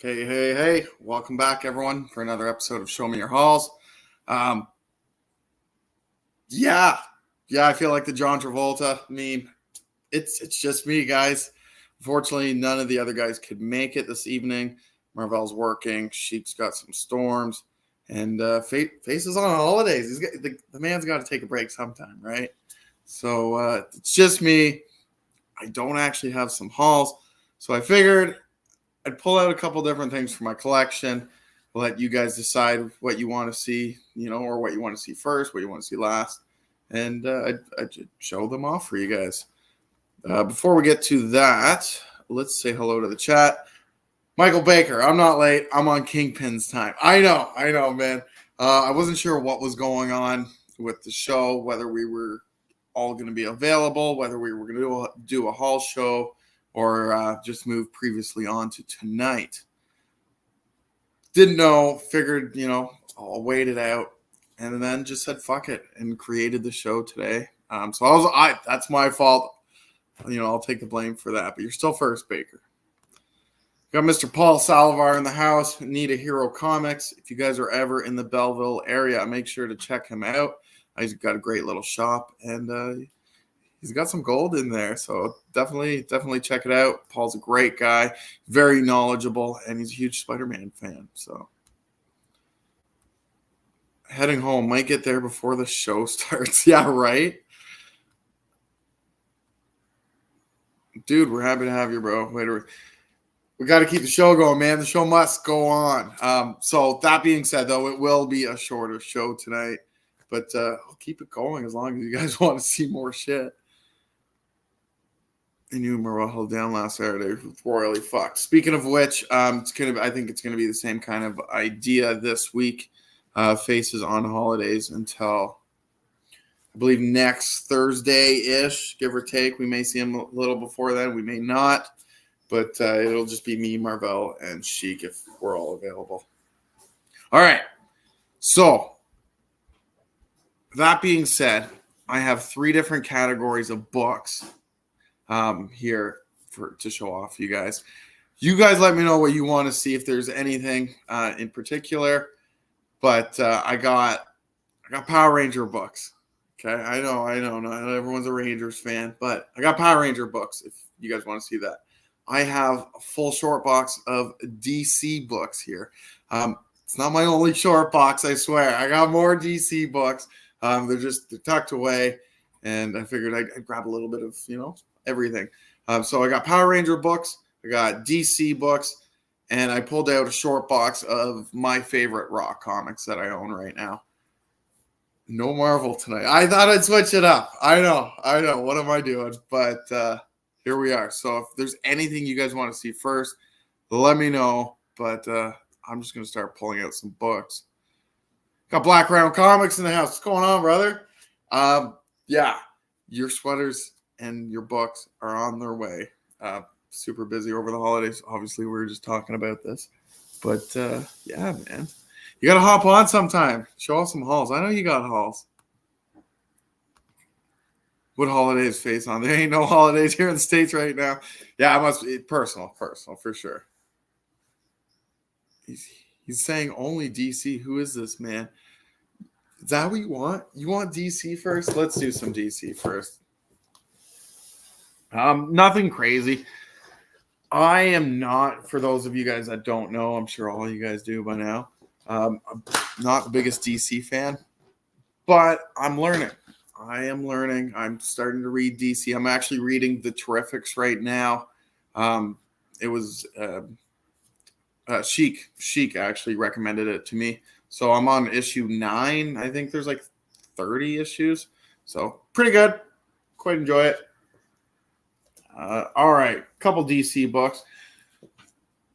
Hey, welcome back everyone for another episode of Show Me Your Halls. Um, yeah, I feel like the John Travolta meme. It's just me, guys. Unfortunately, none of the other guys could make it this evening. Marvell's working, Sheik's got some storms, and Face is on holidays. The man's got to take a break sometime, right? So it's just me. I don't actually have some hauls, so I figured I'd pull out a couple different things from my collection, let you guys decide what you want to see, or what you want to see first, what you want to see last, and I'd show them off for you guys. Before we get to that, let's say hello to the chat. Michael Baker, I'm not late. I'm on Kingpins time. I know, man. I wasn't sure what was going on with the show, whether we were all going to be available, whether we were going to do a haul show, or just move previously on to tonight. Didn't know, figured, I'll wait it out, and then just said fuck it and created the show today. So that's my fault. I'll take the blame for that, but you're still first, Baker. Got Mr. Paul Salivar in the house, Need a Hero Comics. If you guys are ever in the Belleville area, make sure to check him out. He's got a great little shop, and he's got some gold in there, so definitely check it out. Paul's a great guy, very knowledgeable, and he's a huge Spider-Man fan. So heading home, might get there before the show starts. Yeah, right? Dude, we're happy to have you, bro. We got to keep the show going, man. The show must go on. So that being said, though, it will be a shorter show tonight, but I'll keep it going as long as you guys want to see more shit. I knew Morel held down last Saturday, royally fucked. Speaking of which, I think it's gonna be the same kind of idea this week. Faces on holidays until I believe next Thursday-ish, give or take. We may see him a little before then, we may not, but it'll just be me, Marvell, and Sheik if we're all available. All right. So that being said, I have 3 different categories of books here to show off you guys. You guys let me know what you want to see, if there's anything in particular. But I got Power Ranger books. Okay, I know, not everyone's a Rangers fan, but I got Power Ranger books if you guys want to see that. I have a full short box of DC books here. It's not my only short box, I swear. I got more DC books. They're tucked away, and I figured I'd grab a little bit of, everything. So I got Power Ranger books, I got DC books, and I pulled out a short box of my favorite Rock comics that I own right now. No Marvel tonight. I thought I'd switch it up. I know. What am I doing? But here we are. So if there's anything you guys want to see first, let me know. But I'm just going to start pulling out some books. Got Black Round Comics in the house. What's going on, brother? Yeah, your sweaters and your books are on their way. Super busy over the holidays. Obviously, we were just talking about this. But, yeah, man. You got to hop on sometime. Show off some hauls. I know you got hauls. What holidays face on? There ain't no holidays here in the States right now. Yeah, it must be personal, for sure. He's saying only DC. Who is this, man? Is that what you want? You want DC first? Let's do some DC first. Nothing crazy. I am not, for those of you guys that don't know, I'm sure all you guys do by now, I'm not the biggest DC fan, but I'm learning. I am learning. I'm starting to read DC. I'm actually reading The Terrifics right now. It was Sheik actually recommended it to me. So I'm on issue 9. I think there's like 30 issues. So pretty good. Quite enjoy it. All right. Couple DC books.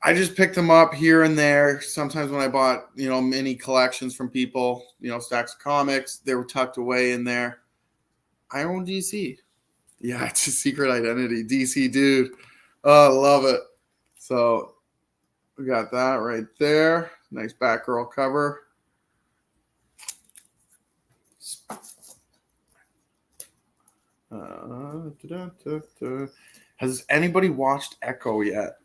I just picked them up here and there. Sometimes when I bought, mini collections from people, stacks of comics, they were tucked away in there. I own DC. Yeah, it's a secret identity. DC dude. Oh, I love it. So we got that right there. Nice Batgirl cover. Has anybody watched Echo yet?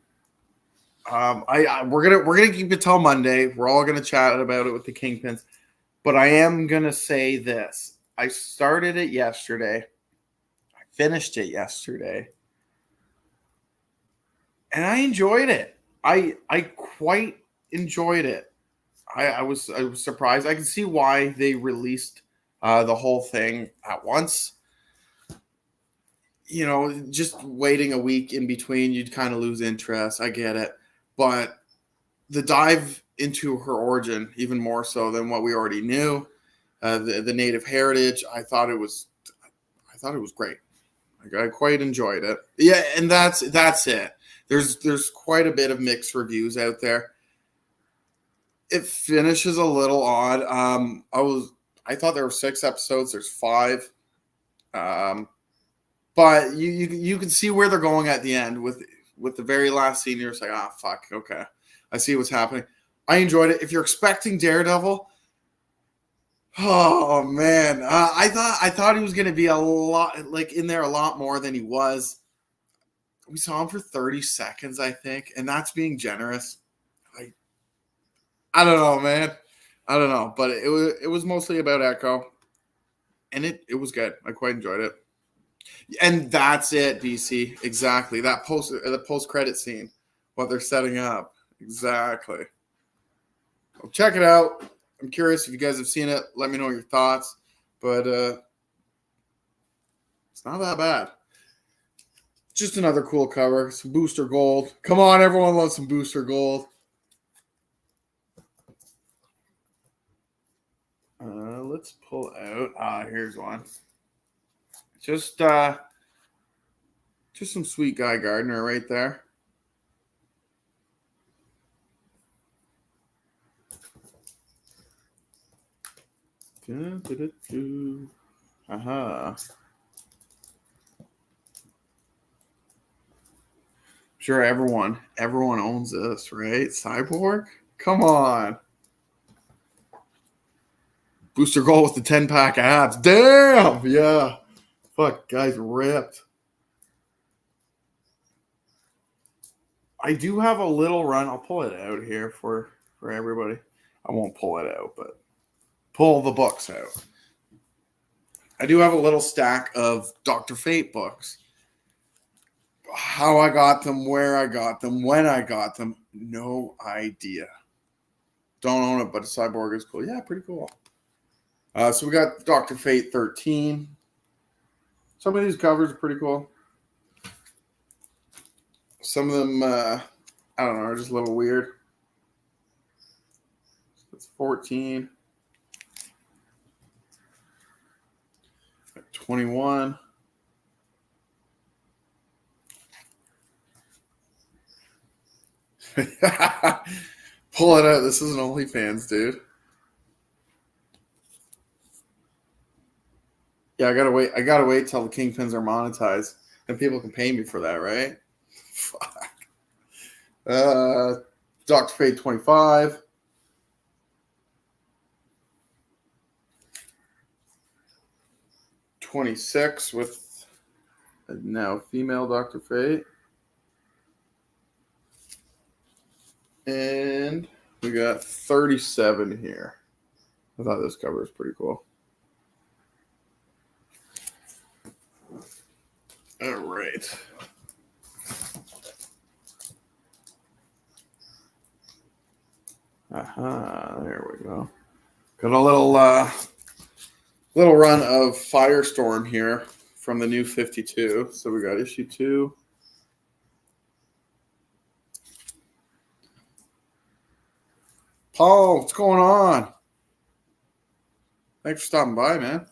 We're gonna keep it till Monday. We're all gonna chat about it with the Kingpins, but I am gonna say this: I started it yesterday, I finished it yesterday, and I enjoyed it. I quite enjoyed it. I was surprised. I can see why they released the whole thing at once. Just waiting a week in between, you'd kind of lose interest. I get it, but the dive into her origin, even more so than what we already knew, the native heritage, I thought it was great. Like, I quite enjoyed it. Yeah, and that's it. There's quite a bit of mixed reviews out there. It finishes a little odd. I thought there were 6 episodes. There's 5. Um, but you can see where they're going at the end with the very last scene. You're just like, fuck, okay, I see what's happening. I enjoyed it. If you're expecting Daredevil, oh man, I thought he was going to be a lot like in there a lot more than he was. We saw him for 30 seconds, I think, and that's being generous. I don't know, man. I don't know, but it was mostly about Echo, and it was good. I quite enjoyed it. And that's it, DC. Exactly. The post credit scene, what they're setting up. Exactly. Well, check it out. I'm curious if you guys have seen it. Let me know your thoughts. But it's not that bad. Just another cool cover. Some Booster Gold. Come on, everyone loves some Booster Gold. Let's pull out. Here's one. Just some sweet Guy Gardner right there. Aha. Sure, everyone owns this, right? Cyborg? Come on. Booster Gold with the 10-pack abs. Damn! Yeah. Fuck, guy's ripped. I do have a little run. I'll pull it out here for everybody. I won't pull it out, but pull the books out. I do have a little stack of Dr. Fate books. How I got them, where I got them, when I got them, no idea. Don't own it, but Cyborg is cool. Yeah, pretty cool. So we got Dr. Fate 13. Some of these covers are pretty cool. Some of them, I don't know, are just a little weird. It's 14. 21. Pull it out. This is an OnlyFans, dude. Yeah, I gotta wait till the Kingpins are monetized, and people can pay me for that, right? Fuck. Dr. Fate 25. $26 with a now female Dr. Fate. And we got 37 here. I thought this cover was pretty cool. All right. There we go. Got a little run of Firestorm here from the new 52. So we got issue 2. Paul, what's going on? Thanks for stopping by, man.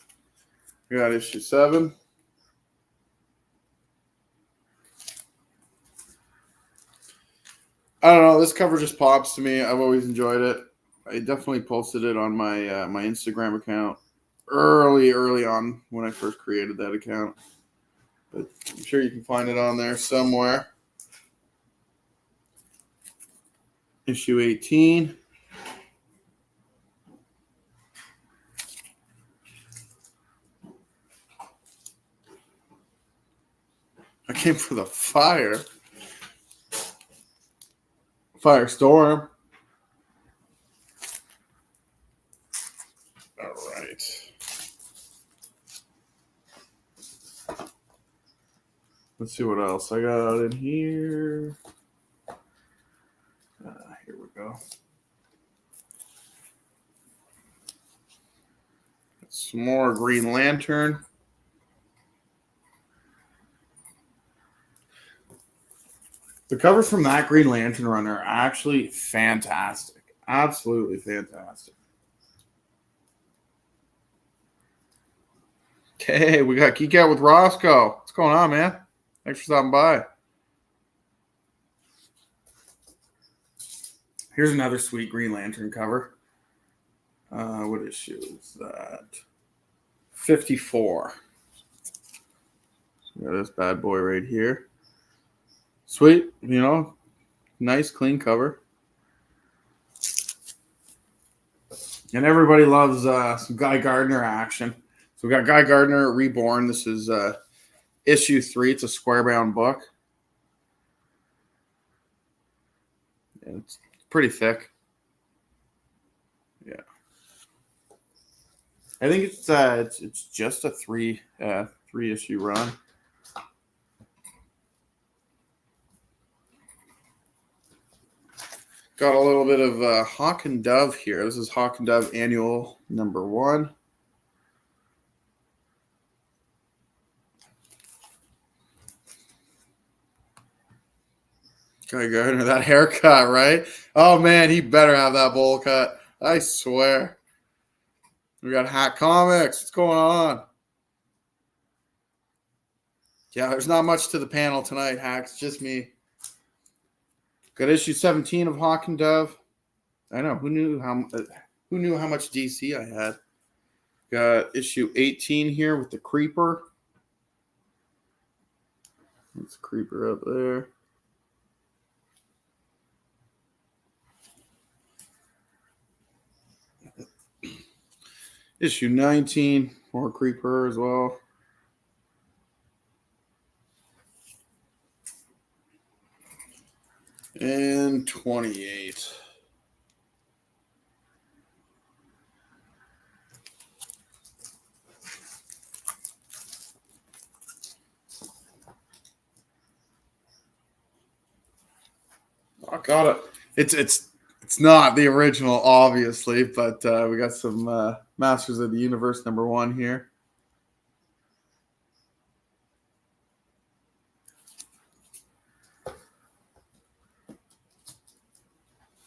We got issue 7. I don't know. This cover just pops to me. I've always enjoyed it. I definitely posted it on my my Instagram account early on when I first created that account. But I'm sure you can find it on there somewhere. Issue 18. I came for the fire. Firestorm. All right. Let's see what else I got in here. Here we go. Some more Green Lantern. The covers from that Green Lantern run are actually fantastic. Absolutely fantastic. Okay, we got Geek Out with Roscoe. What's going on, man? Thanks for stopping by. Here's another sweet Green Lantern cover. What issue is that? 54. Got this bad boy right here. Sweet, nice clean cover. And everybody loves some Guy Gardner action. So we got Guy Gardner Reborn. This is issue 3. It's a square-bound book. Yeah, it's pretty thick. Yeah. I think it's just a three issue run. Got a little bit of Hawk and Dove here. This is Hawk and Dove Annual number 1. Guy Gardner, that haircut, right? Oh, man, he better have that bowl cut. I swear. We got Hat Comics. What's going on? Yeah, there's not much to the panel tonight, Hack. It's just me. Got issue 17 of Hawk and Dove. I know. Who knew how much DC I had? Got issue 18 here with the Creeper. That's Creeper up there. Issue 19, more Creeper as well. And 28. I got it. It's not the original, obviously, but we got some Masters of the Universe number 1 here.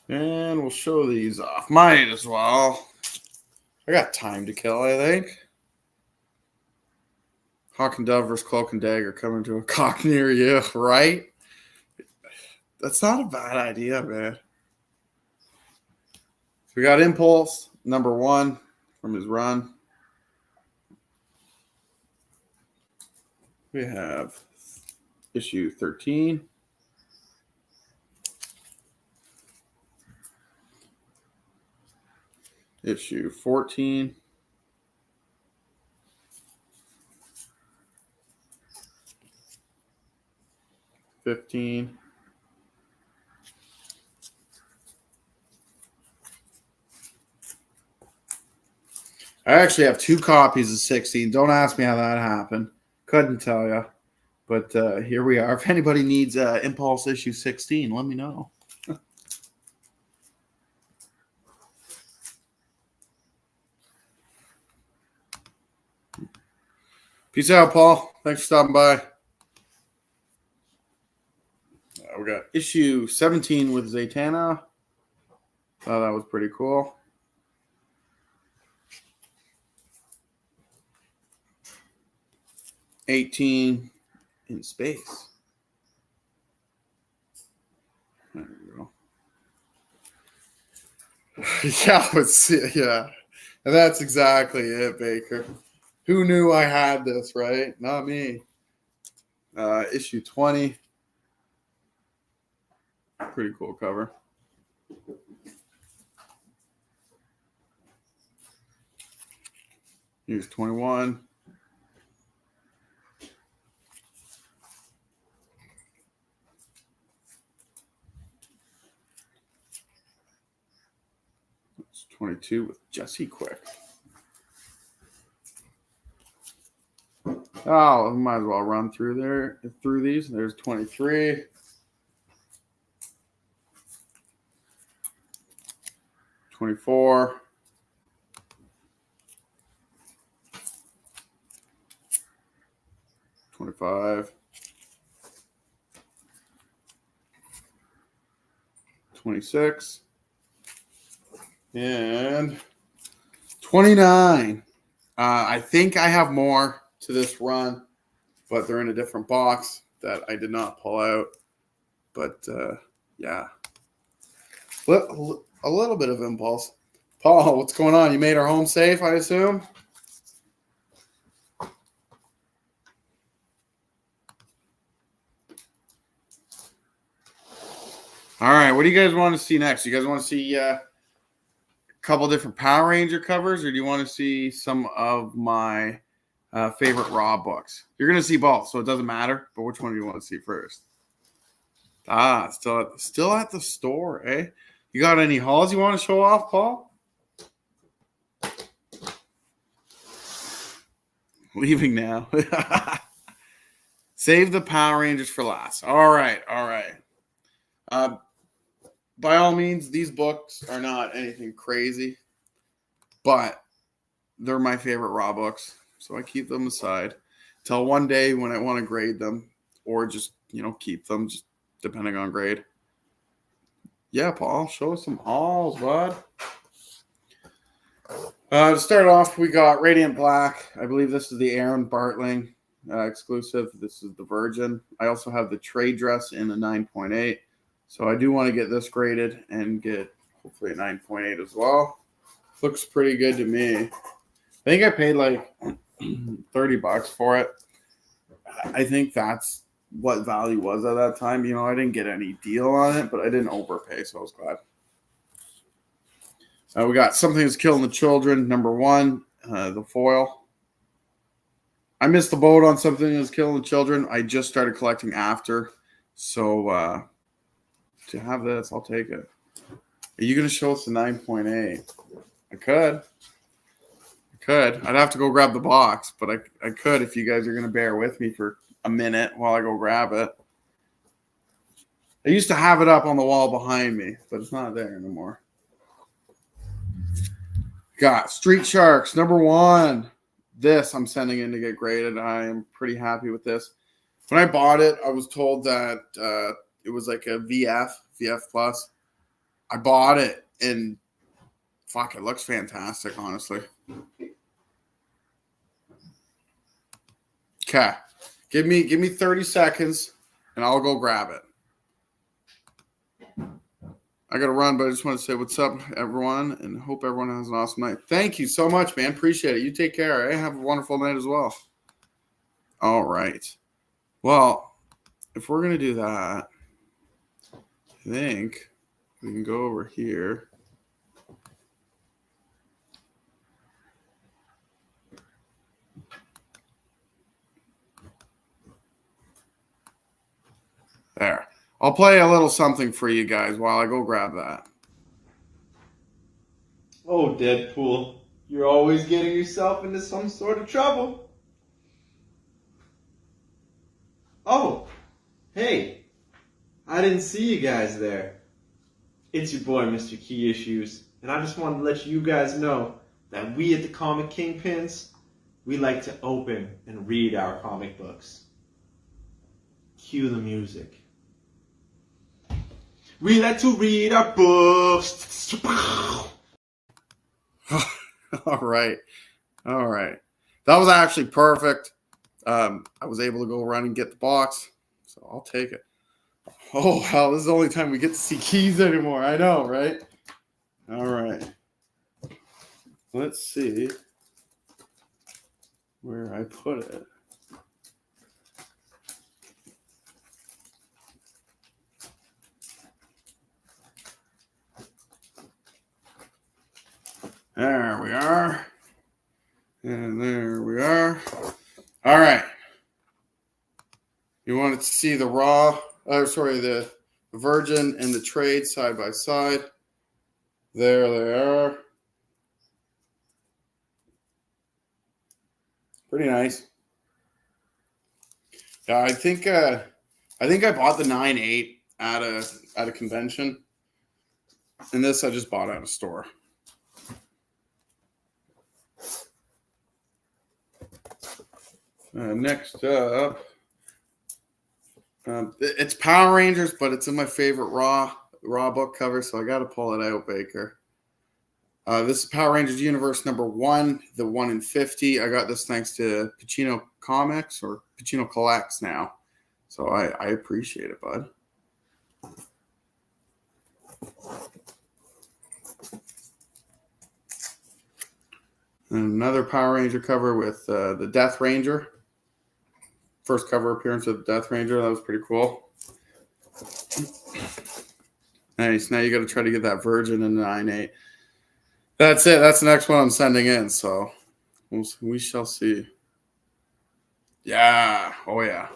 And we'll show these off. Might as well. I got time to kill, I think. Hawk and Dove versus Cloak and Dagger coming to a cock near you, right? That's not a bad idea, man. So we got Impulse, number 1 from his run. We have issue 13. Issue 14. $15. I actually have 2 copies of 16. Don't ask me how that happened. Couldn't tell you. But here we are. If anybody needs Impulse issue 16, let me know. Peace out, Paul. Thanks for stopping by. We got issue 17 with Zatanna. Oh, that was pretty cool. $18 in space. There we go. Yeah. And that's exactly it, Baker. Who knew I had this, right? Not me. Issue 20. Pretty cool cover. Here's 21. It's 22 with Jesse Quick. Oh, we might as well run through these. There's 23. 24. 25. 26. And 29. I think I have more to this run, but they're in a different box that I did not pull out. But yeah, a little bit of impulse. Paul, what's going on? You made our home safe, I assume? All right, what do you guys want to see next? You guys want to see a couple different Power Ranger covers, or do you want to see some of my favorite Raw books? You're going to see both, so it doesn't matter. But which one do you want to see first? Still at the store, eh? You got any hauls you want to show off, Paul? Leaving now. Save the Power Rangers for last. All right. By all means, these books are not anything crazy, but they're my favorite Raw books, so I keep them aside till one day when I want to grade them, or just keep them, just depending on grade. Yeah, Paul, show us some hauls, bud. To start off, we got Radiant Black. I believe this is the Aaron Bartling exclusive. This is the Virgin. I also have the trade dress in a 9.8. So I do want to get this graded and get hopefully a 9.8 as well. Looks pretty good to me. I think I paid like $30 for it. I think that's what value was at that time. I didn't get any deal on it, but I didn't overpay, so I was glad. We got Something Is Killing the Children, #1, the foil. I missed the boat on Something Is Killing the Children. I just started collecting after, so to have this, I'll take it. Are you going to show us the 9.8? I could. I'd have to go grab the box, but I could if you guys are going to bear with me for a minute while I go grab it. I used to have it up on the wall behind me, but it's not there anymore. Got Street Sharks, #1. This I'm sending in to get graded. I am pretty happy with this. When I bought it, I was told that it was like a VF Plus. I bought it, and fuck, it looks fantastic, honestly. Okay. Give me 30 seconds, and I'll go grab it. I got to run, but I just want to say what's up, everyone, and hope everyone has an awesome night. Thank you so much, man. Appreciate it. You take care. I have a wonderful night as well. All right. Well, if we're going to do that, I think we can go over here. There. I'll play a little something for you guys while I go grab that. Oh, Deadpool, you're always getting yourself into some sort of trouble. Oh, hey, I didn't see you guys there. It's your boy, Mr. Key Issues, and I just wanted to let you guys know that we at the Comic Kingpins, we like to open and read our comic books. Cue the music. We like to read our books. All right. That was actually perfect. I was able to go run and get the box, so I'll take it. Oh, hell, this is the only time we get to see keys anymore. I know, right? All right. Let's see where I put it. There we are. And there we are. All right. You wanted to see the the Virgin and the trade side by side. There they are. Pretty nice. Yeah, I think I bought the 9.8 at a convention, and this I just bought at a store. Next up, it's Power Rangers, but it's in my favorite Raw book cover, so I got to pull it out, Baker. This is Power Rangers Universe number 1, the 1 in 50. I got this thanks to Pacino Comics, or Pacino Collects now. So I appreciate it, bud. And another Power Ranger cover with the Death Ranger. First cover appearance of the Death Ranger. That was pretty cool. Nice. Now you got to try to get that Virgin in the 9.8. That's it. That's the next one I'm sending in. So we shall see. Yeah. Oh, yeah.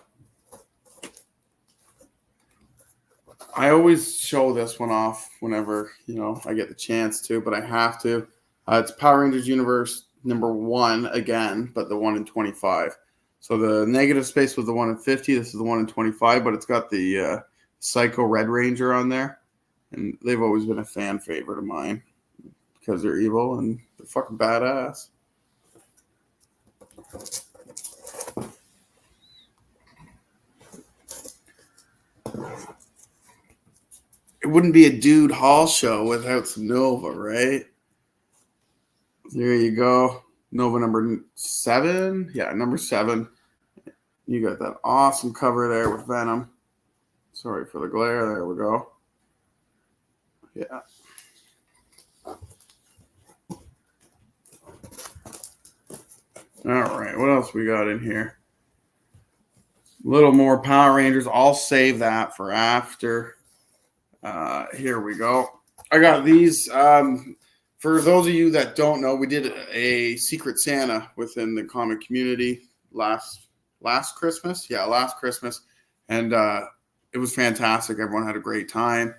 I always show this one off whenever, I get the chance to, but I have to. It's Power Rangers Universe number 1 again, but the 1 in 25. So the negative space was the 1 in 50. This is the 1 in 25, but it's got the Psycho Red Ranger on there. And they've always been a fan favorite of mine because they're evil and they're fucking badass. It wouldn't be a Dude Hall show without some Nova, right? There you go. Nova number 7. Yeah, number 7. You got that awesome cover there with Venom. Sorry for the glare. There we go. Yeah. All right. What else we got in here? A little more Power Rangers. I'll save that for after. Here we go. I got these. For those of you that don't know, we did a Secret Santa within the comic community last Christmas. Yeah, last Christmas. And it was fantastic. Everyone had a great time.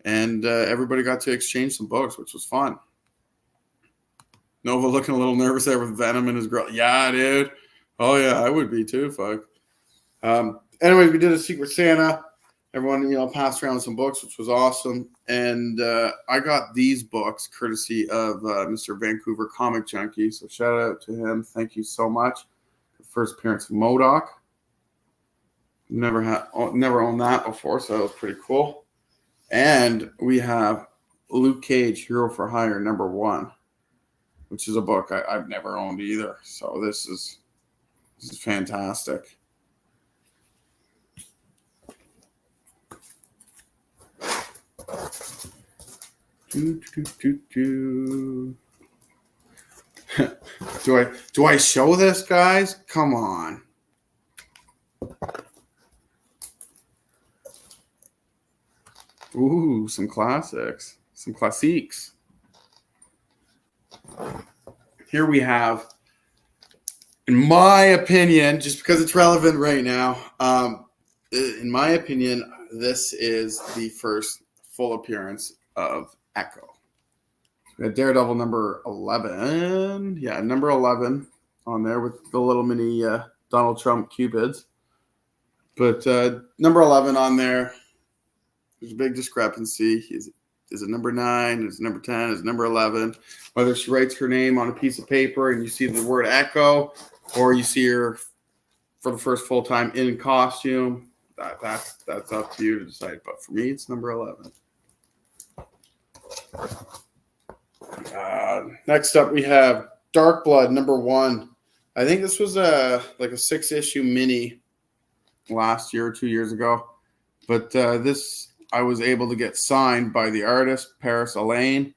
And everybody got to exchange some books, which was fun. Nova looking a little nervous there with Venom in his grill. Yeah, dude. Oh, yeah, I would be too. Fuck. Anyways, we did a Secret Santa. Everyone, passed around some books, which was awesome. And I got these books courtesy of Mr. Vancouver Comic Junkie. So shout out to him. Thank you so much. The first appearance of MODOK. Never owned that before, so that was pretty cool. And we have Luke Cage, Hero for Hire, number 1, which is a book I've never owned either. So this is fantastic. Do I show this, guys? Come on. Ooh, some classics. Some classiques. Here we have, in my opinion, just because it's relevant right now, in my opinion, this is the first full appearance of Echo. We had Daredevil number 11. Yeah, number 11 on there with the little mini Donald Trump Cupids. But number 11 on there, there's a big discrepancy. Is it number 9? Is it number 10? Is it number 11? Whether she writes her name on a piece of paper and you see the word Echo, or you see her for the first full time in costume, that's up to you to decide. But for me, it's number 11. Next up, we have Dark Blood number 1. I think this was like a 6-issue mini last year or 2 years ago. But this I was able to get signed by the artist, Paris Elaine,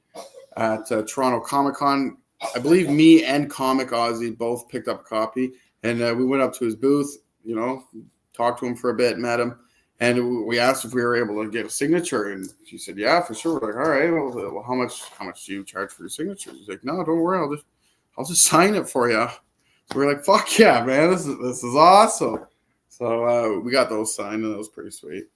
at Toronto Comic Con. I believe me and Comic Aussie both picked up a copy. And we went up to his booth, talked to him for a bit, met him. And we asked if we were able to get a signature. And she said, yeah, for sure. We're like, all right, well, how much do you charge for your signature? He's like, no, don't worry. I'll just sign it for you. So we're like, fuck yeah, man. This is awesome. So we got those signed, and that was pretty sweet.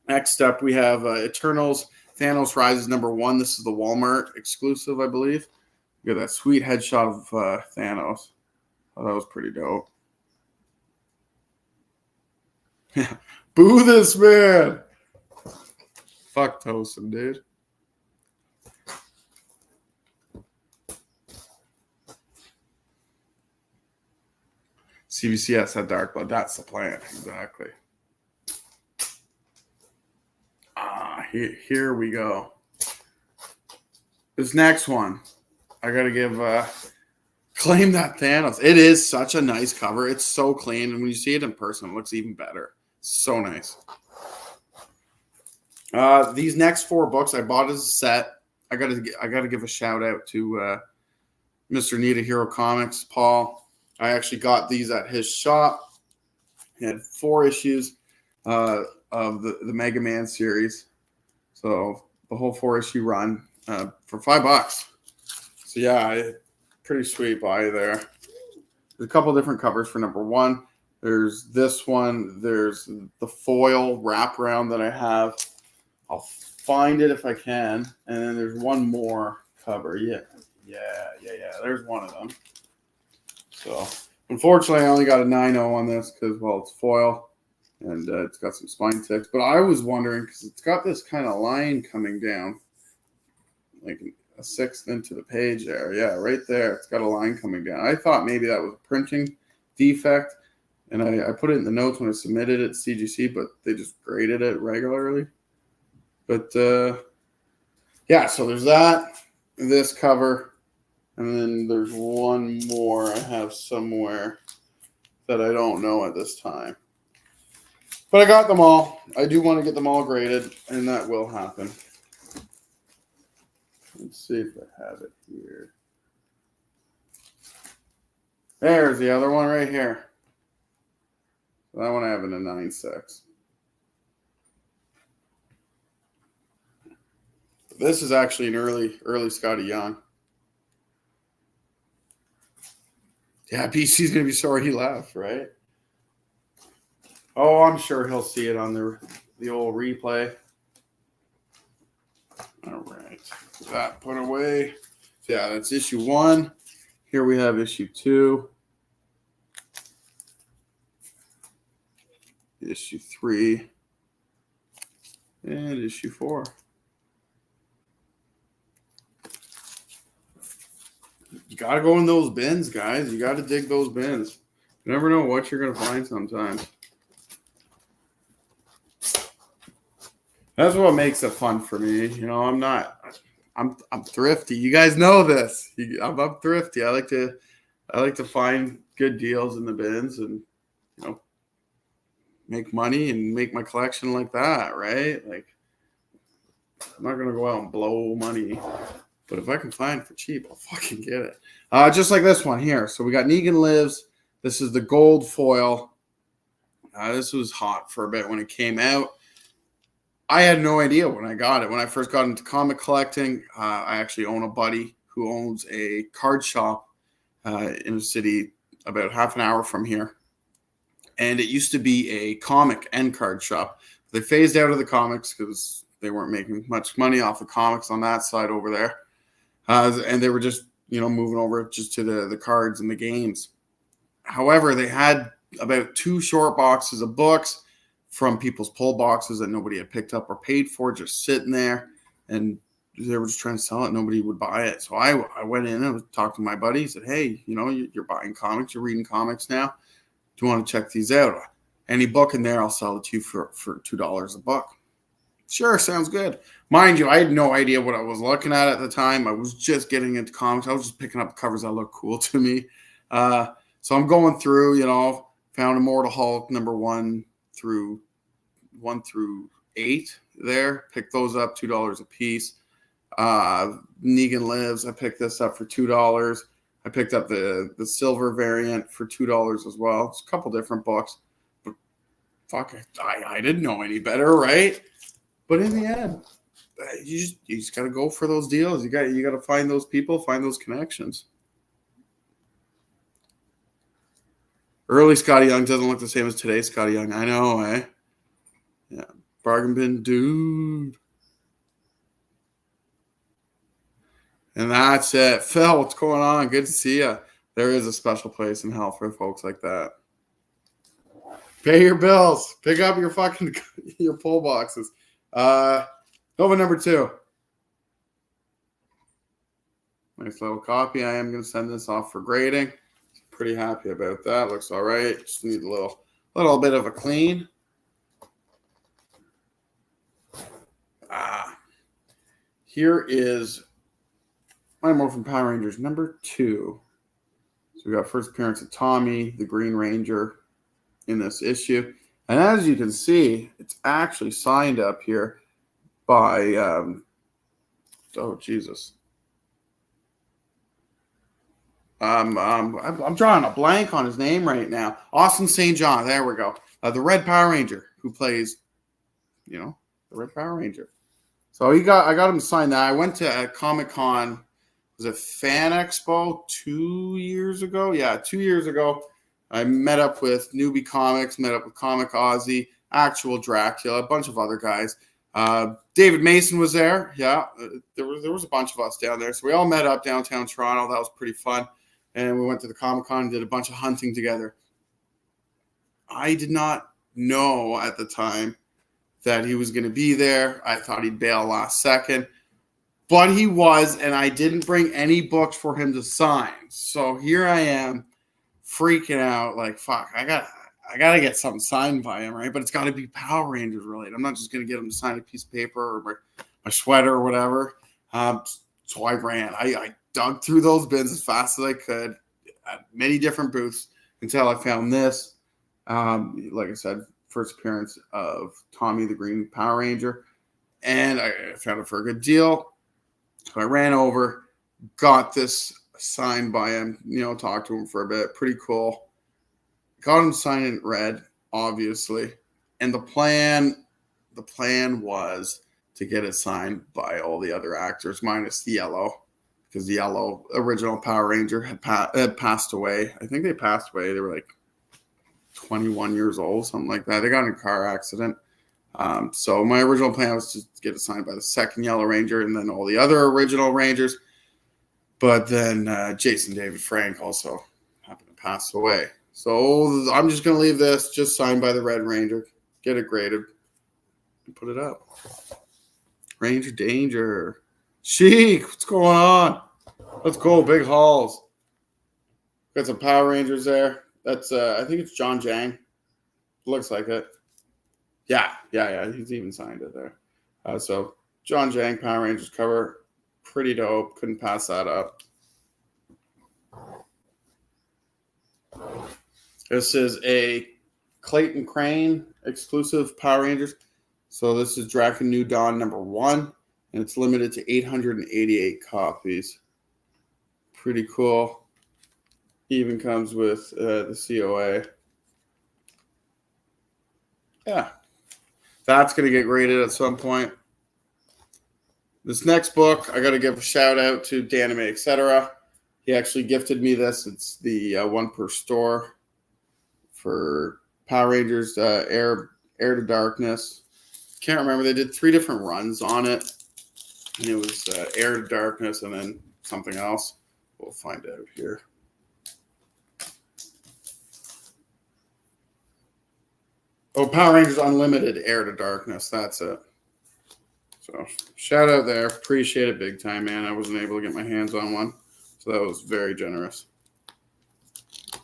Next up, we have Eternals Thanos Rises #1. This is the Walmart exclusive, I believe. You got that sweet headshot of Thanos. Oh, that was pretty dope. Boo this man. Fuck Tosin, dude. CBCS had Dark Blood. That's the plan. Exactly. Here we go. This next one, I got to give Claim That Thanos. It is such a nice cover. It's so clean. And when you see it in person, it looks even better. So nice. These next 4 books I bought as a set. I gotta give a shout out to Mr. Need a Hero Comics, Paul. I actually got these at his shop. He had 4 issues of the Mega Man series. So the whole 4-issue run for $5. So yeah, pretty sweet buy there. There's a couple different covers for #1. There's this one. There's the foil wraparound that I have. I'll find it if I can. And then there's one more cover. Yeah. There's one of them. So unfortunately, I only got a 9.0 on this because, well, it's foil. And it's got some spine ticks. But I was wondering, because it's got this kind of line coming down, like a 1/6 into the page there. Yeah, right there. It's got a line coming down. I thought maybe that was a printing defect. And I put it in the notes when I submitted it to CGC, but they just graded it regularly. But, yeah, so there's that, this cover. And then there's one more I have somewhere that I don't know at this time. But I got them all. I do want to get them all graded, and that will happen. Let's see if I have it here. There's the other one right here. That one I have in a 9.6. This is actually an early Scotty Young. Yeah, PC's going to be sorry he left, right? Oh, I'm sure he'll see it on the old replay. All right. That put away. So yeah, that's issue 1. Here we have issue 2. Issue 3. And issue 4. You got to go in those bins, guys. You got to dig those bins. You never know what you're going to find sometimes. That's what makes it fun for me. You know, I'm thrifty. You guys know this. I'm thrifty. I like to find good deals in the bins and, you know, make money and make my collection like that, right? Like, I'm not gonna go out and blow money, but if I can find it for cheap, I'll fucking get it. Just like this one here. So we got Negan Lives. This is the gold foil. This was hot for a bit when it came out. I had no idea when I got it. When I first got into comic collecting, I actually own a buddy who owns a card shop in a city about half an hour from here. And it used to be a comic and card shop. They phased out of the comics because they weren't making much money off the comics on that side over there. And they were just, you know, moving over just to the cards and the games. However, they had about 2 short boxes of books from people's pull boxes that nobody had picked up or paid for, just sitting there, and they were just trying to sell it. Nobody would buy it. So I went in and talked to my buddy. He said, hey, you know, you're buying comics, you're reading comics now. Do you want to check these out? Any book in there, I'll sell it to you for $2 a book. Sure, sounds good. Mind you, I had no idea what I was looking at the time. I was just getting into comics. I was just picking up covers that looked cool to me. So I'm going through, you know, found Immortal Hulk #1 through 8 there. Picked those up, $2 a piece. Negan Lives, I picked this up for $2. I picked up the silver variant for $2 as well. It's a couple different books. But fuck, I didn't know any better, right? But in the end, you just got to go for those deals. You got to find those people, find those connections. Early Scotty Young doesn't look the same as today's Scotty Young. I know, eh? Yeah. Bargain bin dude. And that's it. Phil, what's going on? Good to see you. There is a special place in hell for folks like that. Pay your bills. Pick up your fucking your pull boxes. Nova number 2. Nice little copy. I am going to send this off for grading. Pretty happy about that. Looks all right. Just need a little bit of a clean. Here is my Morphin Power Rangers number 2. So we got first appearance of Tommy, the Green Ranger, in this issue. And as you can see, it's actually signed up here by, oh, Jesus. I'm drawing a blank on his name right now. Austin St. John. There we go. The Red Power Ranger who plays, the Red Power Ranger. So I got him to sign that. I went to a Comic-Con, was it Fan Expo 2 years ago? Yeah, 2 years ago. I met up with Newbie Comics, met up with Comic Ozzy, Actual Dracula, a bunch of other guys. David Mason was there. Yeah, there was a bunch of us down there. So we all met up downtown Toronto. That was pretty fun. And we went to the Comic-Con and did a bunch of hunting together. I did not know at the time that he was going to be there. I thought he'd bail last second. But he was, and I didn't bring any books for him to sign. So here I am freaking out like, fuck, I got to get something signed by him, right? But it's got to be Power Rangers related. I'm not just going to get him to sign a piece of paper or my sweater or whatever. So I ran. I dug through those bins as fast as I could at many different booths until I found this. Like I said, first appearance of Tommy the Green Power Ranger. And I found it for a good deal. So I ran over, got this signed by him, talked to him for a bit. Pretty cool. Got him signed in red, obviously. And the plan was to get it signed by all the other actors, minus the yellow. Because the yellow original Power Ranger had passed away. I think they passed away. They were like 21 years old, something like that. They got in a car accident. So my original plan was to get it signed by the second Yellow Ranger and then all the other original Rangers. But then Jason David Frank also happened to pass away. So I'm just going to leave this just signed by the Red Ranger, get it graded, and put it up. Ranger Danger. Sheik, what's going on? Let's go, big hauls. Got some Power Rangers there. That's I think it's John Jang. Looks like it. Yeah. He's even signed it there. So John Jang Power Rangers cover, pretty dope. Couldn't pass that up. This is a Clayton Crane exclusive Power Rangers. So this is Draken New Dawn number 1. And it's limited to 888 copies. Pretty cool. Even comes with the COA. Yeah. That's going to get graded at some point. This next book, I got to give a shout out to Danime, etc. He actually gifted me this. It's the one per store for Power Rangers, Air to Darkness. Can't remember. They did 3 different runs on it. And it was Air to Darkness and then something else. We'll find out here. Oh, Power Rangers Unlimited Air to Darkness. That's it. So shout out there. Appreciate it big time, man. I wasn't able to get my hands on one. So that was very generous.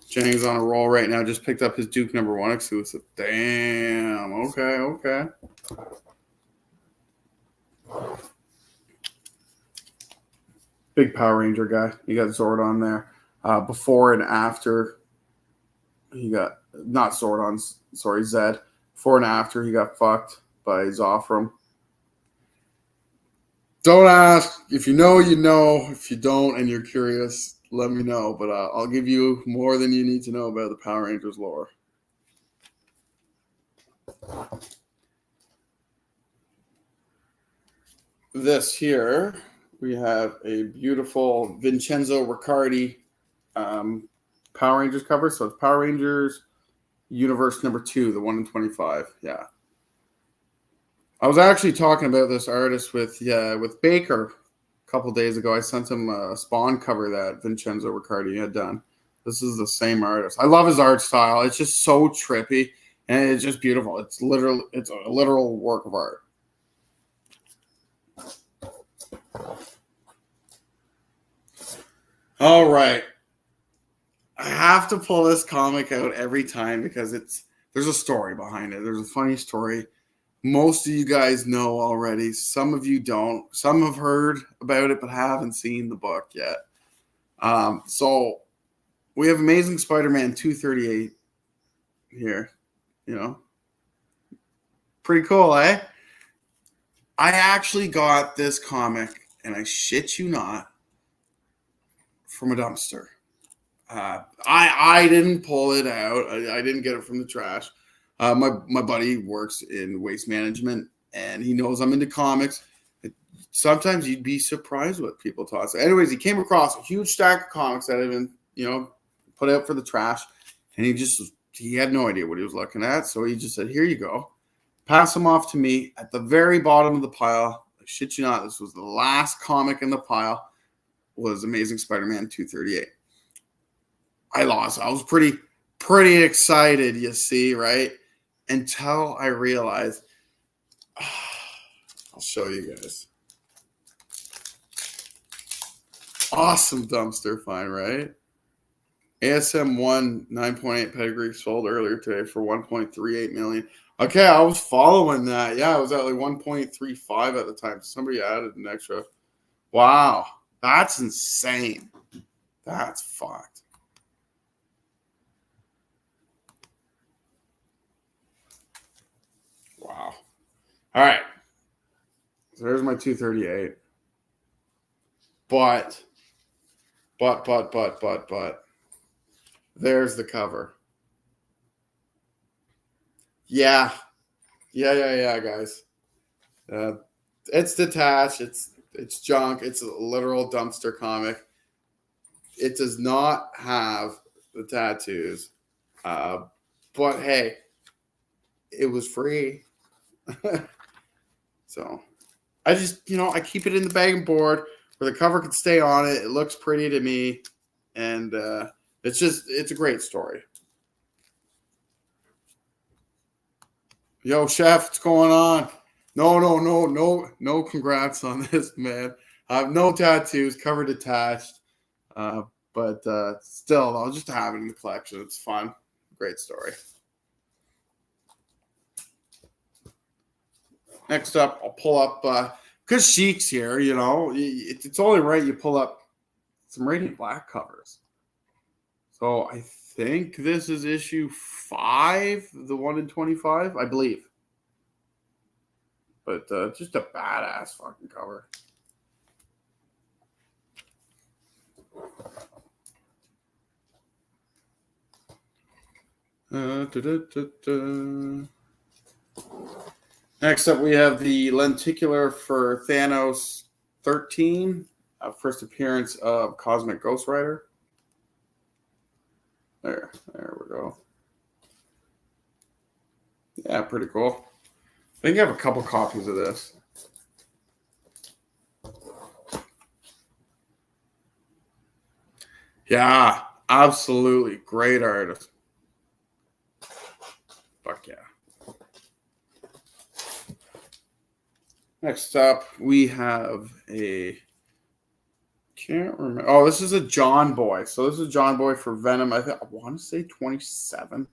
Jang's on a roll right now. Just picked up his Duke number 1 exclusive. Damn. Okay. Big Power Ranger guy. You got Zordon there. Before and after, he got, not Zordon, sorry, Zed. Before and after, he got fucked by Zofram. Don't ask. If you know, you know. If you don't and you're curious, let me know. But I'll give you more than you need to know about the Power Rangers lore. This here, we have a beautiful Vincenzo Riccardi Power Rangers cover. So it's Power Rangers Universe number 2, the 1 in 25. Yeah. I was actually talking about this artist with Baker couple days ago. I sent him a Spawn cover that Vincenzo Riccardi had done. This is the same artist. I love his art style. It's just so trippy and it's just beautiful. It's a literal work of art. All right. I have to pull this comic out every time because there's a story behind it. There's a funny story. Most of you guys know already. Some of you don't. Some have heard about it but haven't seen the book yet. So we have Amazing Spider-Man 238 here. You know, pretty cool, eh? I actually got this comic, and I shit you not, from a dumpster. I didn't pull it out. I didn't get it from the trash. My buddy works in waste management, and he knows I'm into comics. Sometimes you'd be surprised what people toss. Anyways, he came across a huge stack of comics that had been, put out for the trash, and he had no idea what he was looking at. So he just said, "Here you go." Pass them off to me at the very bottom of the pile. I shit you not, this was the last comic in the pile. Was Amazing Spider-Man 238. I lost. I was pretty excited, you see, right? Until I realized, I'll show you guys. Awesome dumpster find, right? ASM 1 9.8 pedigree sold earlier today for 1.38 million. Okay, I was following that. Yeah, it was at like 1.35 at the time. Somebody added an extra. Wow, that's insane. That's fucked. Wow. All right. So there's my 238. But. There's the cover. Yeah, guys. It's detached. It's junk. It's a literal dumpster comic. It does not have the tattoos. But hey, it was free. So I just, I keep it in the bag and board where the cover can stay on it. It looks pretty to me. And it's a great story. Yo, Chef, what's going on? No congrats on this, man. No tattoos, cover detached. But still, I'll just have it in the collection. It's fun. Great story. Next up, I'll pull up, because Sheik's here, it's only right you pull up some Radiant Black covers. So I think this is issue 5, the 1 in 25, I believe. But just a badass fucking cover. Next up, we have the lenticular for Thanos 13, first appearance of Cosmic Ghost Rider. There we go. Yeah, pretty cool. I think I have a couple copies of this. Yeah, absolutely. Great artist. Fuck yeah. Next up, we have can't remember. Oh, this is a John Boy. So this is John Boy for Venom. I want to say 27.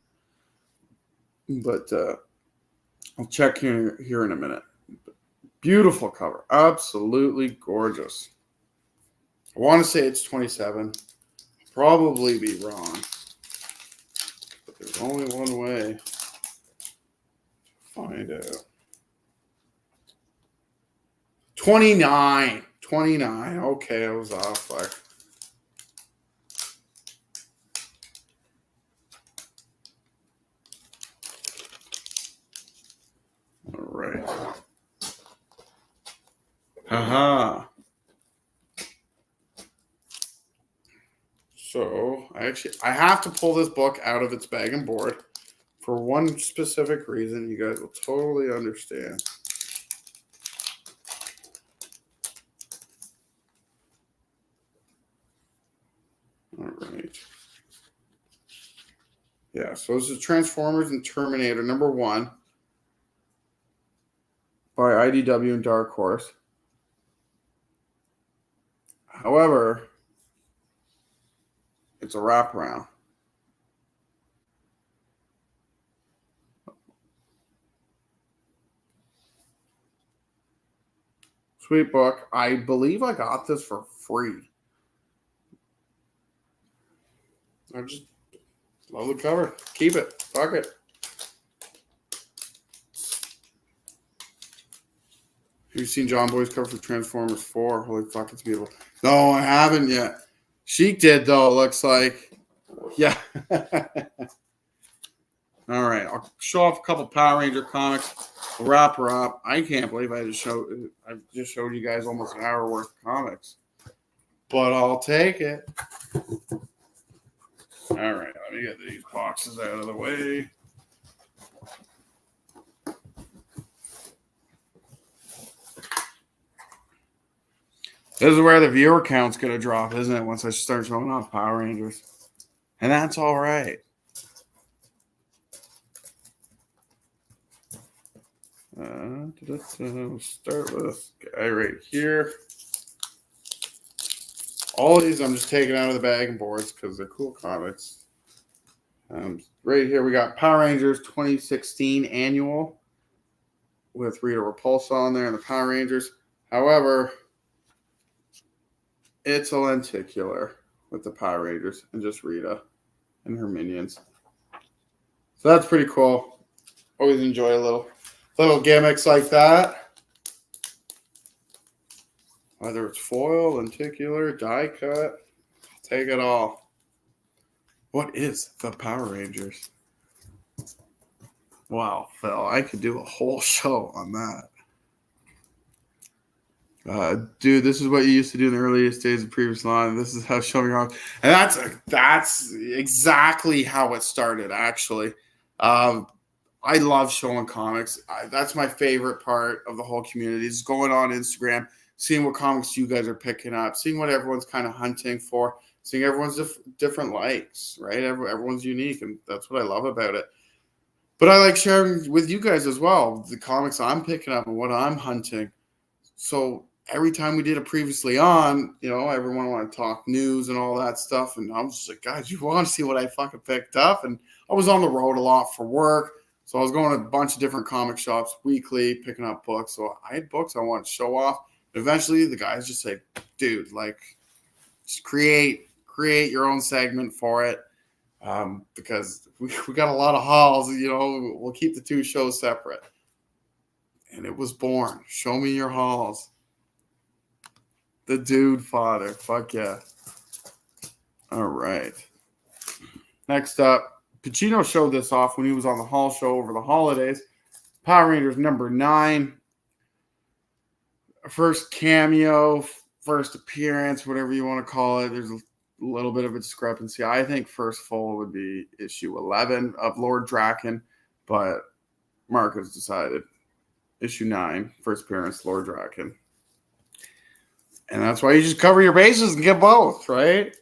But I'll check here in a minute. Beautiful cover. Absolutely gorgeous. I want to say it's 27. Probably be wrong. But there's only one way to find out. 29. Okay, I was off. All right. Aha. So I have to pull this book out of its bag and board for one specific reason. You guys will totally understand. All right. Yeah, so this is Transformers and Terminator #1 by IDW and Dark Horse. However, it's a wraparound. Sweet book. I believe I got this for free. I just love the cover. Keep it. Fuck it. Have you seen John Boy's cover for Transformers 4? Holy fuck, it's beautiful. No, I haven't yet. Sheik did, though, looks like. Yeah. All right. I'll show off a couple Power Ranger comics. We'll wrap her up. I can't believe I just showed you guys almost an hour worth of comics. But I'll take it. All right. Let me get these boxes out of the way. This is where the viewer count's going to drop, isn't it? Once I start showing off Power Rangers. And that's all right. We'll start with this guy right here. All of these I'm just taking out of the bag and boards because they're cool comics. Right here we got Power Rangers 2016 Annual with Rita Repulsa on there and the Power Rangers. However, it's a lenticular with the Power Rangers and just Rita and her minions. So that's pretty cool. Always enjoy a little gimmicks like that. Whether it's foil, lenticular, die cut, take it all. What is the Power Rangers? Wow, Phil, I could do a whole show on that. Dude, this is what you used to do in the earliest days of previous line. This is how show me wrong. And that's exactly how it started, actually. I love showing comics. That's my favorite part of the whole community is going on Instagram, seeing what comics you guys are picking up, seeing what everyone's kind of hunting for, seeing everyone's different likes, right? Everyone's unique, and that's what I love about it. But I like sharing with you guys as well the comics I'm picking up and what I'm hunting. So every time we did a previously on, everyone wanted to talk news and all that stuff. And I was just like, guys, you want to see what I fucking picked up? And I was on the road a lot for work. So I was going to a bunch of different comic shops weekly, picking up books. So I had books I wanted to show off. And eventually the guys just say, dude, just create your own segment for it. Because we got a lot of hauls, we'll keep the two shows separate. And it was born. Show me your hauls. The dude father. Fuck yeah. All right. Next up, Pacino showed this off when he was on the Hall show over the holidays. Power Rangers #9. First cameo, first appearance, whatever you want to call it. There's a little bit of a discrepancy. I think first full would be issue 11 of Lord Draken, but Mark has decided issue 9, first appearance, Lord Draken. And that's why you just cover your bases and get both, right?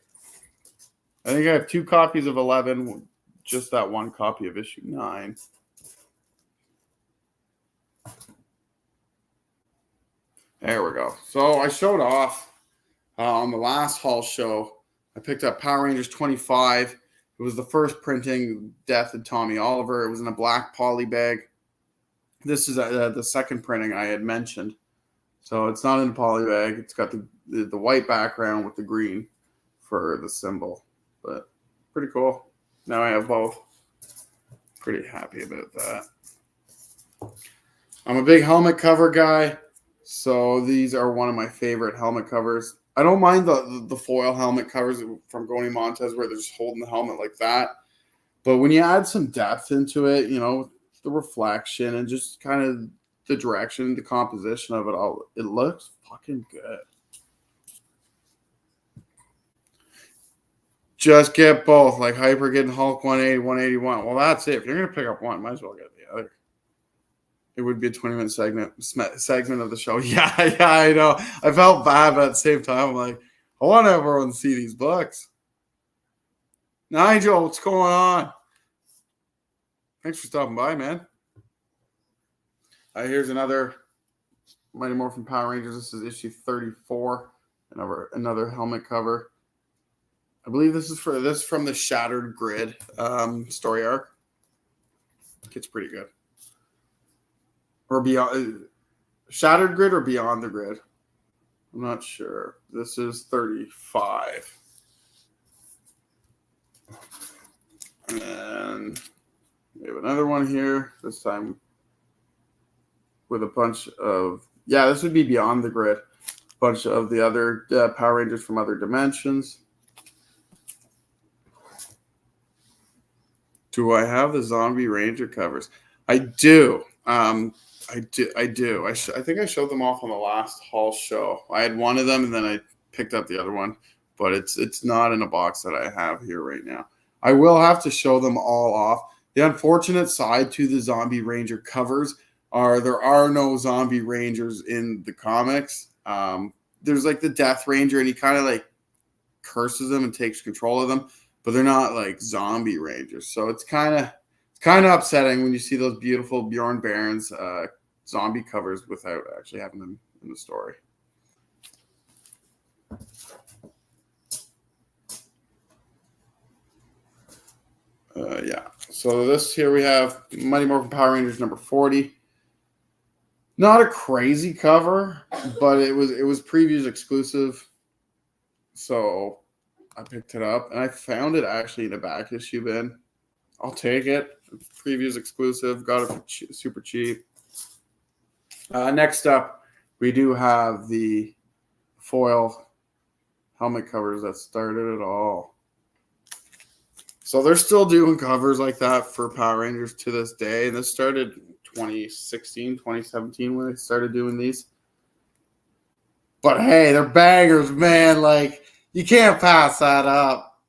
I think I have 2 copies of 11, just that 1 copy of issue 9. There we go. So I showed off on the last Hall show. I picked up Power Rangers 25. It was the first printing, Death of Tommy Oliver. It was in a black poly bag. This is the second printing I had mentioned. So it's not in a poly bag. It's got the white background with the green for the symbol. But pretty cool. Now I have both. Pretty happy about that. I'm a big helmet cover guy. So these are one of my favorite helmet covers. I don't mind the foil helmet covers from Goni Montez where they're just holding the helmet like that. But when you add some depth into it, the reflection and just kind of the direction, the composition of it all, it looks fucking good. Just get both, like Hyper getting Hulk 180, 181. Well, that's it. If you're going to pick up one, might as well get the other. It would be a 20-minute segment of the show. Yeah, I know. I felt bad, but at the same time, I'm like, I want everyone to see these books. Nigel, what's going on? Thanks for stopping by, man. Here's another Mighty Morphin Power Rangers. This is issue 34. Another helmet cover. I believe this is from the Shattered Grid story arc. It's pretty good. Or beyond Shattered Grid or Beyond the Grid. I'm not sure. This is 35. And then we have another one here. This time with a bunch of this would be Beyond the Grid. A bunch of the other Power Rangers from other dimensions. Do I have the Zombie Ranger covers? I do. I do. I think I showed them off on the last haul show. I had one of them, and then I picked up the other one, but it's not in a box that I have here right now. I will have to show them all off. The unfortunate side to the Zombie Ranger covers are there are no Zombie Rangers in the comics. There's like the Death Ranger, and he kind of like curses them and takes control of them, but they're not like Zombie Rangers. So it's kind of upsetting when you see those beautiful Bjorn Barons zombie covers without actually having them in the story. So this here we have Mighty Morphin Power Rangers number 40. Not a crazy cover, but it was previews exclusive. So I picked it up, and I found it actually in a back issue bin. I'll take it. Previews exclusive. Got it for super cheap. Next up, we do have the foil helmet covers that started it all. So they're still doing covers like that for Power Rangers to this day. And this started 2016, 2017 when they started doing these. But hey, they're bangers, man. Like, you can't pass that up.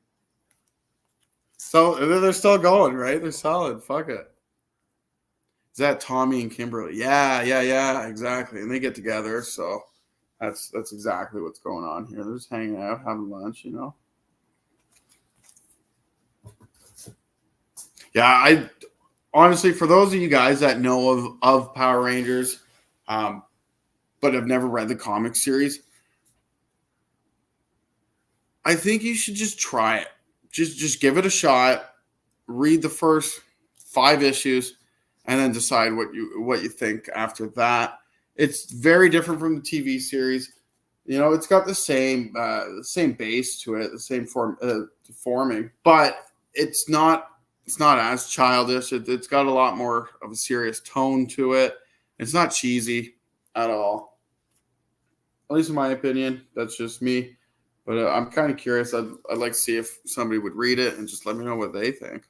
So they're still going, right? They're solid. Fuck it. Is that Tommy and Kimberly? Yeah, exactly. And they get together, so that's exactly what's going on here. They're just hanging out, having lunch, you know. Yeah, I honestly, for those of you guys that know of Power Rangers, but have never read the comic series, I think you should just try it. Just give it a shot. Read the first 5 issues, and then decide what you think after that. It's very different from the TV series. You know, it's got the same base to it, the same forming, but it's not as childish. It's got a lot more of a serious tone to it. It's not cheesy at all. At least in my opinion. That's just me. But I'm kind of curious. I'd like to see if somebody would read it and just let me know what they think.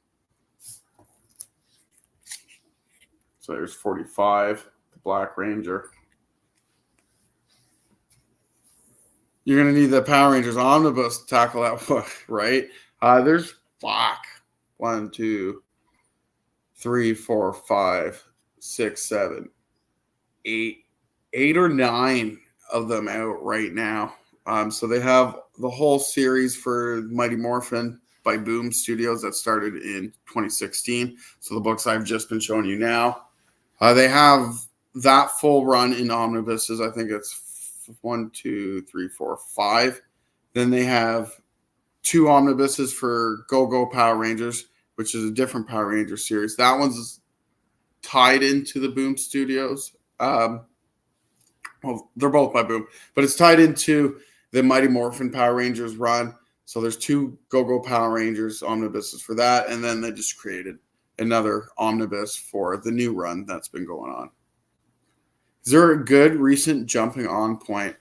So there's 45, the Black Ranger. You're going to need the Power Rangers Omnibus to tackle that one, right? There's 1, 2, 3, 4, 5, 6, 7, 8 or 9 of them out right now. So they have the whole series for Mighty Morphin by Boom Studios that started in 2016. So the books I've just been showing you now. They have that full run in omnibuses. I think it's 1, 2, 3, 4, 5. Then they have 2 omnibuses for Go-Go Power Rangers, which is a different Power Ranger series. That one's tied into the Boom Studios. Well, they're both by Boom, but it's tied into the Mighty Morphin Power Rangers run. So there's 2 Go-Go Power Rangers omnibuses for that, and then they just created another omnibus for the new run that's been going on. Is there a good recent jumping on point?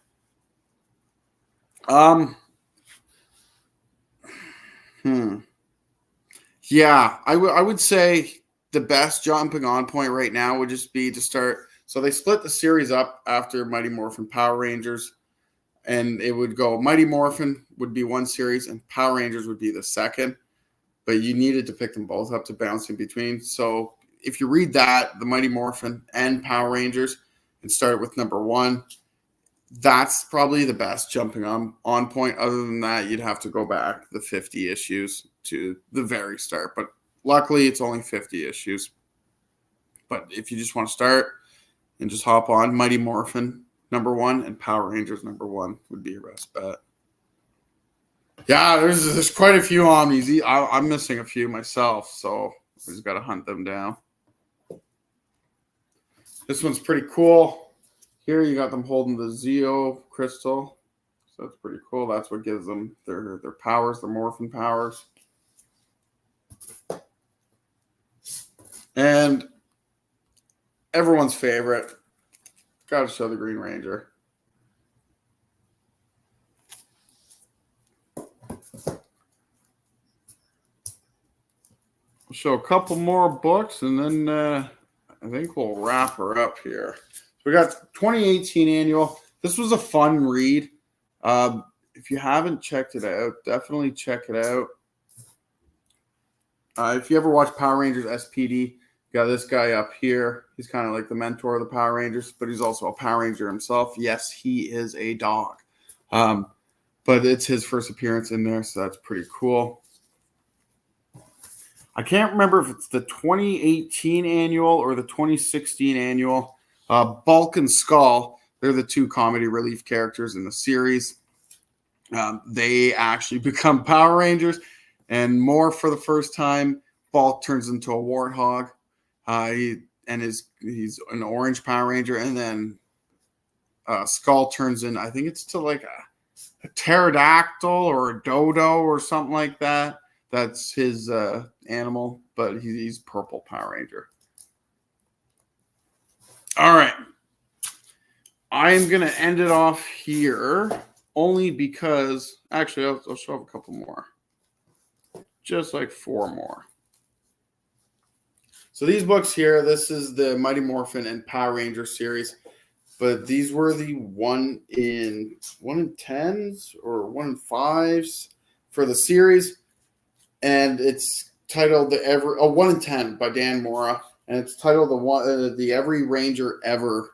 Yeah, I would say the best jumping on point right now would just be to start. So they split the series up after Mighty Morphin Power Rangers, and it would go Mighty Morphin would be one series and Power Rangers would be the second, but you needed to pick them both up to bounce in between. So if you read that, the Mighty Morphin and Power Rangers, and start with number 1, that's probably the best jumping on point. Other than that, you'd have to go back the 50 issues to the very start. But luckily, it's only 50 issues. But if you just want to start and just hop on, Mighty Morphin #1 and Power Rangers #1 would be your best bet. Yeah, there's quite a few Omnis. I'm missing a few myself, so I just got to hunt them down. This one's pretty cool. Here you got them holding the Zeo crystal. So that's pretty cool. That's what gives them their powers, their morphin powers. And everyone's favorite. Gotta show the Green Ranger. I'll show a couple more books and then I think we'll wrap her up here. We got 2018 annual. This was a fun read. If you haven't checked it out, definitely check it out. If you ever watch Power Rangers SPD, you got this guy up here. He's kind of like the mentor of the Power Rangers, but he's also a Power Ranger himself. Yes, he is a dog. But it's his first appearance in there, so that's pretty cool. I can't remember if it's the 2018 annual or the 2016 annual. Bulk and Skull, they're the two comedy relief characters in the series. They actually become Power Rangers, and more for the first time, Bulk turns into a warthog. He's an orange Power Ranger, and then Skull turns in, I think it's to like a pterodactyl or a dodo or something like that. That's his animal, but he's purple Power Ranger. All right. I am going to end it off here only because, actually, I'll show up a couple more. Just like 4 more. So these books here, this is the Mighty Morphin and Power Ranger series. But these were the 1 in 10s or 1 in 5s for the series. And it's titled 1 in 10 by Dan Mora. And it's titled the Every Ranger Ever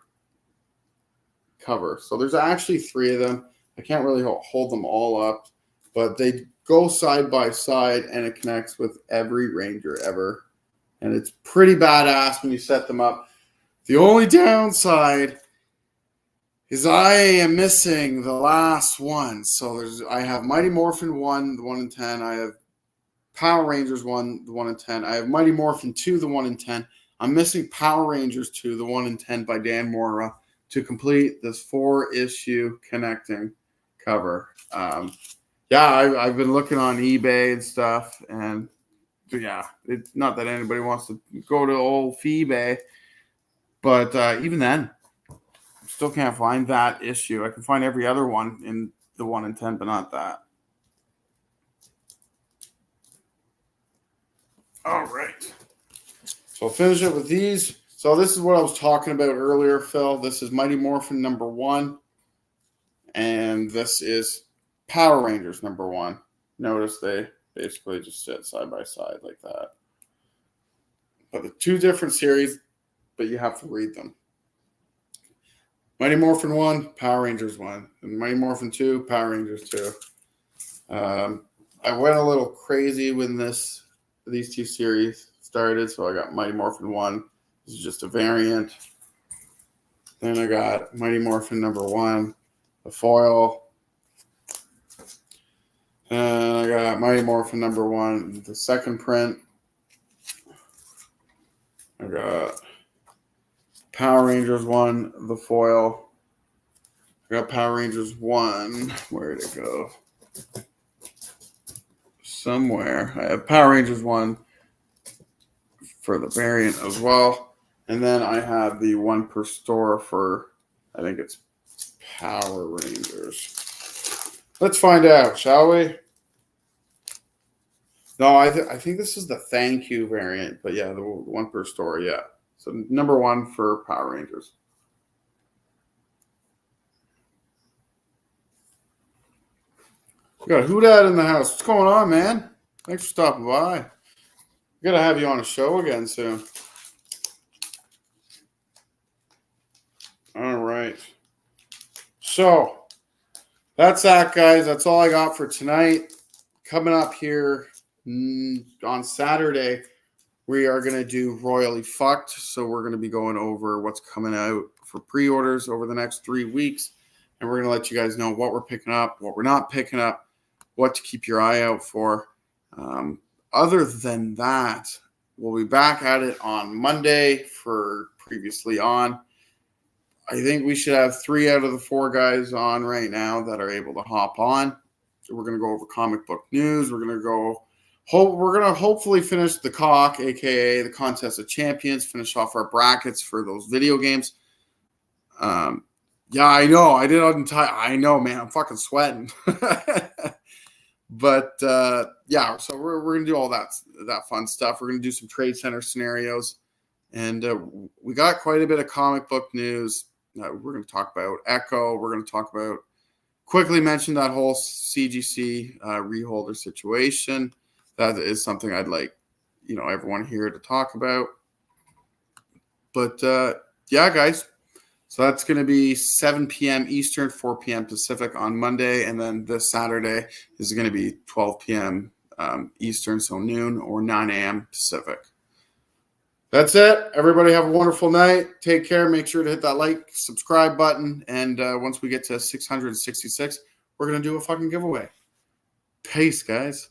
cover. So there's actually 3 of them. I can't really hold them all up, but they go side by side and it connects with Every Ranger Ever. And it's pretty badass when you set them up. The only downside is I am missing the last one. So I have Mighty Morphin 1, the 1 in 10. I have Power Rangers 1, the 1 in 10. I have Mighty Morphin 2, the 1 in 10. I'm missing Power Rangers 2, the 1 in 10 by Dan Mora to complete this 4-issue connecting cover. I've been looking on eBay and stuff, and yeah, it's not that anybody wants to go to old eBay, but even then, still can't find that issue. I can find every other one in the 1 in 10, but not that. All right. So I'll finish it with these. So this is what I was talking about earlier, Phil. This is Mighty Morphin #1. And this is Power Rangers #1. Notice they basically just sit side by side like that. But the 2 different series, but you have to read them. Mighty Morphin 1, Power Rangers 1. And Mighty Morphin 2, Power Rangers 2. I went a little crazy when these 2 series started, so I got Mighty Morphin 1. This is just a variant. Then I got Mighty Morphin #1, the foil. And I got Mighty Morphin #1, the second print. I got Power Rangers 1, the foil. I got Power Rangers 1. Where'd it go? Somewhere. I have Power Rangers 1 for the variant as well. And then I have the 1 per store for, I think it's Power Rangers. Let's find out, shall we? No, I think this is the thank you variant, but yeah, the 1 per store, yeah. So #1 for Power Rangers. We got Who Dat in the house. What's going on, man? Thanks for stopping by. We're gonna have you on a show again soon. All right. So that's that, guys. That's all I got for tonight. Coming up here on Saturday, we are going to do Royally Fucked. So we're going to be going over what's coming out for pre-orders over the next 3 weeks. And we're going to let you guys know what we're picking up, what we're not picking up, what to keep your eye out for. Other than that, we'll be back at it on Monday for Previously On. I think we should have 3 out of the 4 guys on right now that are able to hop on. So we're going to go over comic book news. We're going to hopefully finish the COC, aka the Contest of Champions, finish off our brackets for those video games. Yeah, I know. I did I know, man. I'm fucking sweating. But yeah, so we're going to do all that fun stuff. We're going to do some trade center scenarios. And we got quite a bit of comic book news. We're going to talk about Echo. We're going to quickly mention that whole CGC reholder situation. That is something I'd like, everyone here to talk about. But yeah, guys. So that's going to be 7 p.m. Eastern, 4 p.m. Pacific on Monday. And then this Saturday is going to be 12 p.m. Eastern, so noon, or 9 a.m. Pacific. That's it. Everybody have a wonderful night. Take care. Make sure to hit that like, subscribe button. And once we get to 666, we're going to do a fucking giveaway. Peace, guys.